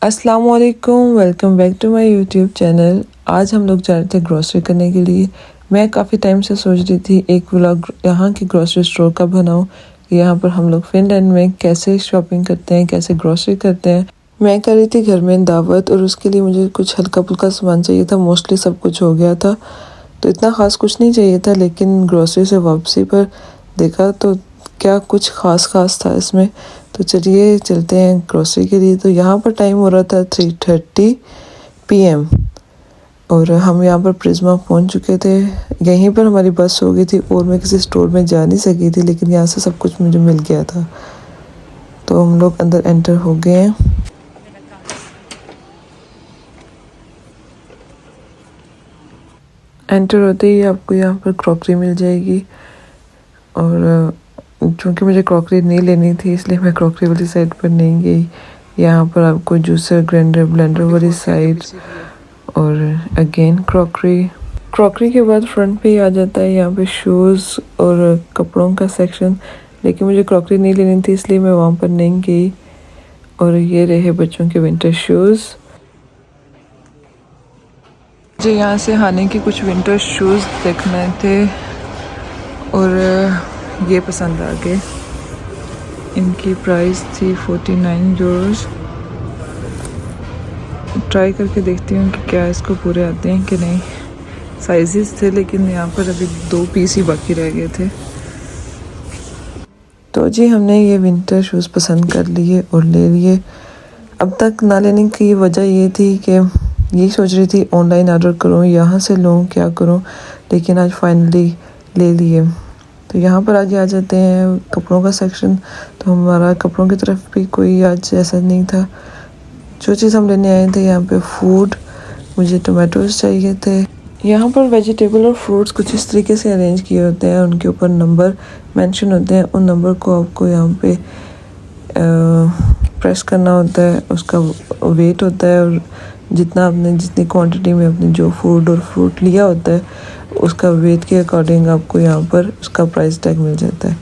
अस्सलामुअलैकुम, welcome back to my YouTube channel. आज हम लोग जा रहे थे ग्रोसरी करने के लिए। मैं काफ़ी टाइम से सोच रही थी एक व्लॉग यहाँ की ग्रोसरी स्टोर का बनाऊँ। यहाँ पर हम लोग फिनलैंड में कैसे शॉपिंग करते हैं, कैसे ग्रोसरी करते हैं। मैं कर रही थी घर में दावत और उसके लिए मुझे कुछ हल्का फुल्का सामान चाहिए था। मोस्टली सब कुछ हो गया था, तो इतना ख़ास कुछ नहीं चाहिए था। लेकिन ग्रोसरी से वापसी पर देखा तो क्या कुछ ख़ास था इसमें। तो चलिए चलते हैं ग्रोसरी के लिए। तो यहाँ पर टाइम हो रहा था 3:30 PM और हम यहाँ पर प्रिज्मा पहुँच चुके थे। यहीं पर हमारी बस हो गई थी और मैं किसी स्टोर में जा नहीं सकी थी, लेकिन यहाँ से सब कुछ मुझे मिल गया था। तो हम लोग अंदर एंटर हो गए हैं। एंटर होते ही आपको यहाँ पर क्रॉकरी मिल जाएगी और चूँकि मुझे क्रॉकरी नहीं लेनी थी इसलिए मैं क्रॉकरी वाली साइड पर नहीं गई। यहाँ पर आपको जूसर, ग्राइंडर, ब्लेंडर वाली साइड और अगेन क्रॉकरी के बाद फ्रंट पे ही आ जाता है यहाँ पे शूज़ और कपड़ों का सेक्शन। लेकिन मुझे क्रॉकरी नहीं लेनी थी इसलिए मैं वहाँ पर नहीं गई। और ये रहे बच्चों के विंटर शूज़। मुझे यहाँ से हाने के कुछ विंटर शूज़ देखने थे और ये पसंद आ गए। इनकी प्राइस थी 49 यूरोज़। ट्राई करके देखती हूँ कि क्या इसको पूरे आते हैं कि नहीं। साइजेस थे लेकिन यहाँ पर अभी 2 पीस ही बाकी रह गए थे। तो जी हमने ये विंटर शूज़ पसंद कर लिए और ले लिए। अब तक ना लेने की वजह ये थी कि यही सोच रही थी ऑनलाइन ऑर्डर करूँ, यहाँ से लूँ, क्या करूँ। लेकिन आज फाइनली ले लिए। तो यहाँ पर आगे आ जाते हैं कपड़ों का सेक्शन। तो हमारा कपड़ों की तरफ भी कोई आज ऐसा नहीं था। जो चीज़ हम लेने आए थे यहाँ पे फूड, मुझे टोमेटोज़ चाहिए थे। यहाँ पर वेजिटेबल और फ्रूट्स कुछ इस तरीके से अरेंज किए होते हैं, उनके ऊपर नंबर मेंशन होते हैं। उन नंबर को आपको यहाँ पे प्रेस करना होता है, उसका वेट होता है और जितनी क्वांटिटी में आपने जो फूड और फ्रूट लिया होता है उसका वेट के अकॉर्डिंग आपको यहाँ पर उसका प्राइस टैग मिल जाता है।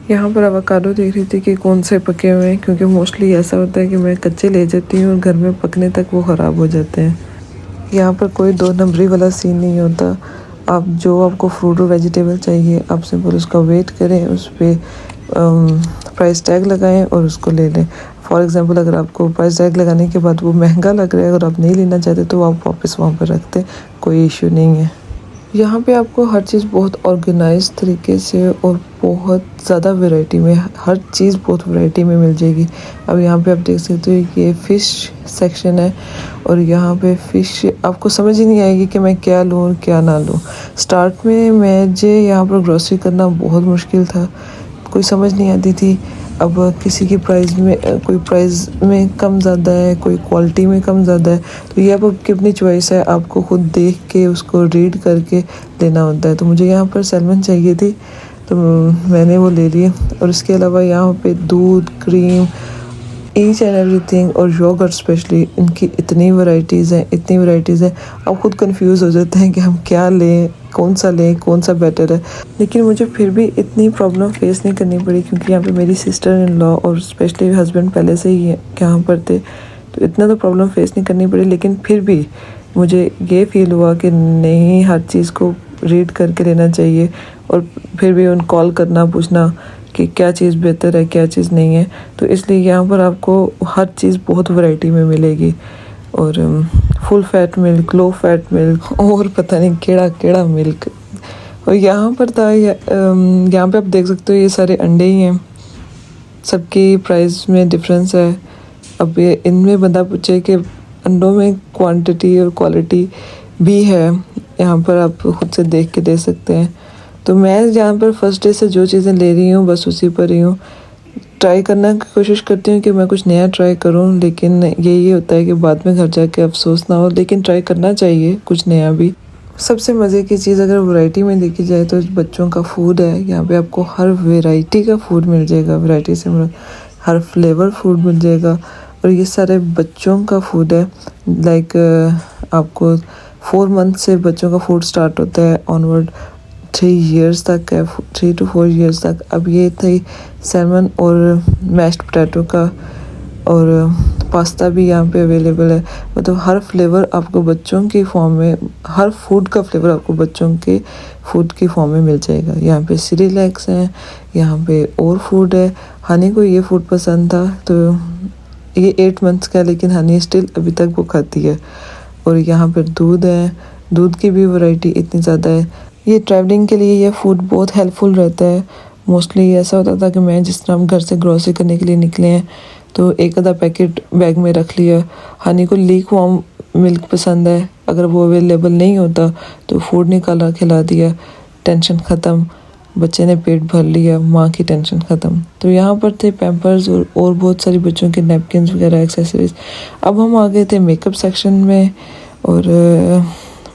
यहाँ पर अवाकाडो देख रही थी कि कौन से पके हुए हैं, क्योंकि मोस्टली ऐसा होता है कि मैं कच्चे ले जाती हूँ और घर में पकने तक वो ख़राब हो जाते हैं। यहाँ पर कोई 2 नंबरी वाला सीन नहीं होता। आपको फ्रूट और वेजिटेबल चाहिए, आप सिंपल उसका वेट करें, उस पर प्राइस टैग लगाएं और उसको ले लें। फॉर एग्ज़ाम्पल अगर आपको प्राइस टैग लगाने के बाद वो महंगा लग रहा है और आप नहीं लेना चाहते तो आप वापस वहाँ पर रख दें, कोई इशू नहीं है। यहाँ पे आपको हर चीज़ बहुत ऑर्गेनाइज तरीके से और बहुत ज़्यादा वैरायटी में, हर चीज़ बहुत वैरायटी में मिल जाएगी। अब यहाँ पे आप देख सकते हो कि ये फ़िश सेक्शन है और यहाँ पे फ़िश आपको समझ ही नहीं आएगी कि मैं क्या लूँ और क्या ना लूँ। स्टार्ट में मुझे यहाँ पर ग्रोसरी करना बहुत मुश्किल था, कोई समझ नहीं आती थी। अब किसी की कोई प्राइस में कम ज़्यादा है, कोई क्वालिटी में कम ज़्यादा है, तो ये अब आपकी अपनी चॉइस है, आपको खुद देख के उसको रीड करके लेना होता है। तो मुझे यहाँ पर सैल्मन चाहिए थी तो मैंने वो ले ली। और इसके अलावा यहाँ पे दूध, क्रीम, ईच एंड एवरीथिंग और योगर्ट स्पेशली, इनकी इतनी वैरायटीज़ हैं आप खुद कंफ्यूज हो जाते हैं कि हम क्या लें, कौन सा बेटर है। लेकिन मुझे फिर भी इतनी प्रॉब्लम फेस नहीं करनी पड़ी, क्योंकि यहाँ पे मेरी सिस्टर इन लॉ और स्पेशली हस्बैंड पहले से ही यहाँ पर थे, तो इतना तो प्रॉब्लम फेस नहीं करनी पड़ी। लेकिन फिर भी मुझे ये फील हुआ कि नहीं, हर चीज़ को रीड करके लेना चाहिए और फिर भी उन कॉल करना, पूछना कि क्या चीज़ बेहतर है, क्या चीज़ नहीं है। तो इसलिए यहाँ पर आपको हर चीज़ बहुत वैरायटी में मिलेगी और full fat milk, low fat milk और पता नहीं केड़ा मिल्क। और यहाँ पर यहाँ पे आप देख सकते हो ये सारे अंडे ही हैं, सबकी प्राइस में डिफरेंस है। अब ये इनमें बंदा पूछे कि अंडों में क्वांटिटी और क्वालिटी भी है, यहाँ पर आप खुद से देख के दे सकते हैं। तो मैं यहाँ पर फर्स्ट डे से जो चीज़ें ले रही हूँ बस उसी पर ही हूँ। ट्राई करना की कोशिश करती हूँ कि मैं कुछ नया ट्राई करूँ, लेकिन यही होता है कि बाद में घर जाके अफसोस ना हो। लेकिन ट्राई करना चाहिए कुछ नया भी। सबसे मज़े की चीज़ अगर वैरायटी में देखी जाए तो बच्चों का फूड है। यहाँ पे आपको हर वैरायटी का फूड मिल जाएगा, वैरायटी से हर फ्लेवर फूड मिल जाएगा। और ये सारे बच्चों का फूड है। लाइक आपको 4 मंथ से बच्चों का फूड स्टार्ट होता है, ऑनवर्ड 3 इयर्स तक है, 3 to 4 इयर्स तक। अब ये थी सैल्मन और मैश्ड पोटैटो का और पास्ता भी यहाँ पे अवेलेबल है। मतलब हर फ्लेवर आपको बच्चों के फॉर्म में, हर फूड का फ्लेवर आपको बच्चों के फूड की फॉर्म में मिल जाएगा। यहाँ पे सिरिलैक्स हैं, यहाँ पे और फूड है। हनी को ये फूड पसंद था तो ये 8 मंथ्स का है, लेकिन हनी स्टिल अभी तक वो खाती है। और यहाँ पर दूध है, दूध की भी वैरायटी इतनी ज़्यादा है। ये ट्रैवलिंग के लिए ये फूड बहुत हेल्पफुल रहता है। मोस्टली ऐसा होता था कि मैं जिस तरह हम घर से ग्रॉसरी करने के लिए निकले हैं तो एक आधा पैकेट बैग में रख लिया। हनी को लीक वार्म मिल्क पसंद है, अगर वो अवेलेबल नहीं होता तो फूड निकाला खिला दिया, टेंशन ख़त्म, बच्चे ने पेट भर लिया, माँ की टेंशन ख़त्म। तो यहाँ पर थे पैम्पर्स और बहुत सारी बच्चों के नैपकिन्स वगैरह एक्सेसरीज। अब हम आ गए थे मेकअप सेक्शन में और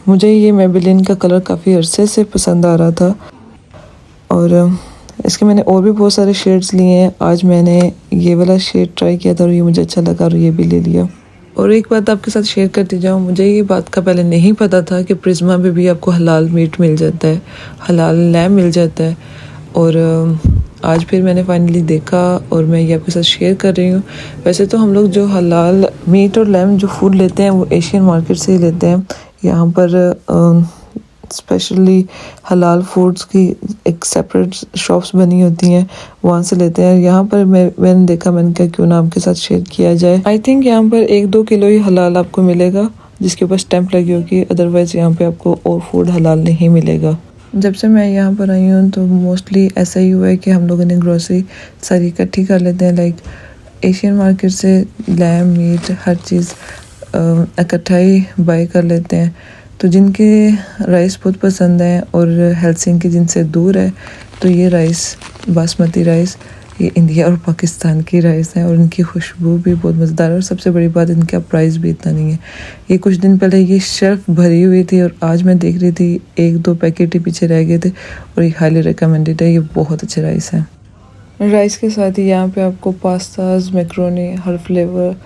मुझे ये मेबेलिन का कलर काफ़ी अरसे से पसंद आ रहा था और इसके मैंने और भी बहुत सारे शेड्स लिए हैं। आज मैंने ये वाला शेड ट्राई किया था और ये मुझे अच्छा लगा और ये भी ले लिया। और एक बात आपके साथ शेयर करती जाऊँ, मुझे ये बात का पहले नहीं पता था कि प्रिज्मा में भी आपको हलाल मीट मिल जाता है, हलाल लैम मिल जाता है। और आज फिर मैंने फाइनली देखा और मैं ये आपके साथ शेयर कर रही हूँ। वैसे तो हम लोग जो हलाल मीट और लैम जो फूड लेते हैं वो एशियन मार्केट से ही लेते हैं। यहाँ पर स्पेशली हलाल फूड्स की एक सेपरेट शॉप्स बनी होती हैं, वहाँ से लेते हैं। यहाँ पर मैंने देखा, मैंने कहा क्यों ना आपके साथ शेयर किया जाए। आई थिंक यहाँ पर 1-2 किलो ही हलाल आपको मिलेगा जिसके ऊपर स्टैंप लगी होगी, अदरवाइज़ यहाँ पे आपको और फूड हलाल नहीं मिलेगा। जब से मैं यहाँ पर आई हूँ तो मोस्टली ऐसा ही हुआ है कि हम लोगों ने ग्रोसरी सारी इकट्ठी कर लेते हैं। लाइक एशियन मार्केट से लैम मीट हर चीज़ इकट्ठा ही बाई कर लेते हैं। तो जिनके राइस बहुत पसंद है और हेल्सिंकी जिनसे दूर है तो ये राइस बासमती राइस ये इंडिया और पाकिस्तान की राइस है और इनकी खुशबू भी बहुत मज़ेदार है। और सबसे बड़ी बात, इनका प्राइस भी इतना नहीं है। ये कुछ दिन पहले ये शेल्फ भरी हुई थी और आज मैं देख रही थी 1-2 पैकेट ही पीछे रह गए थे और ये हाईली रिकमेंडेड है। ये बहुत अच्छे राइस है। राइस के साथ ही यहाँ पे आपको पास्ताज, मैक्रोनी, हर फ्लेवर,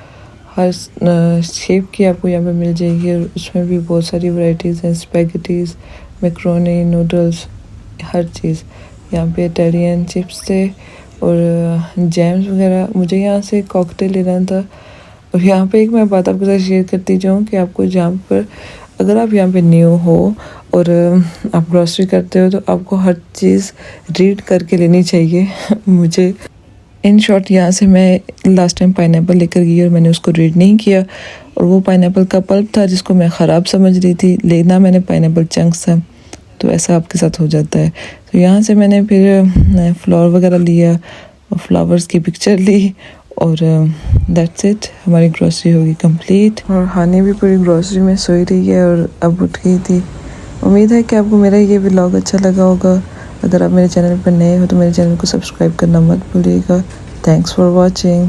हर शेप की आपको यहाँ पे मिल जाएगी। और उसमें भी बहुत सारी वैरायटीज़ हैं, स्पैगेटीज़, मैक्रोनी, नूडल्स, हर चीज़। यहाँ पे इटालियन चिप्स थे और जैम्स वगैरह। मुझे यहाँ से कॉकटेल लेना था। और यहाँ पे एक मैं बात आपके साथ शेयर करती जाऊँ कि आपको जहाँ पर, अगर आप यहाँ पे न्यू हो और आप ग्रॉसरी करते हो तो आपको हर चीज़ रीड करके लेनी चाहिए। मुझे इन शॉर्ट यहाँ से मैं लास्ट टाइम पाइनएप्पल लेकर गई और मैंने उसको रीड नहीं किया और वो पाइनएप्पल का पल्प था जिसको मैं ख़राब समझ रही थी, लेना मैंने पाइनएप्पल चंक्स था। तो ऐसा आपके साथ हो जाता है। तो यहाँ से मैंने फिर फ्लावर वगैरह लिया और फ्लावर्स की पिक्चर ली और दैट्स इट, हमारी ग्रॉसरी होगी कंप्लीट। और हानि भी पूरी ग्रॉसरी में सोई रही है और अब उठ गई थी। उम्मीद है कि आपको मेरा ये व्लॉग अच्छा लगा होगा। अगर आप मेरे चैनल पर नए हो तो मेरे चैनल को सब्सक्राइब करना मत भूलिएगा। Thanks for watching.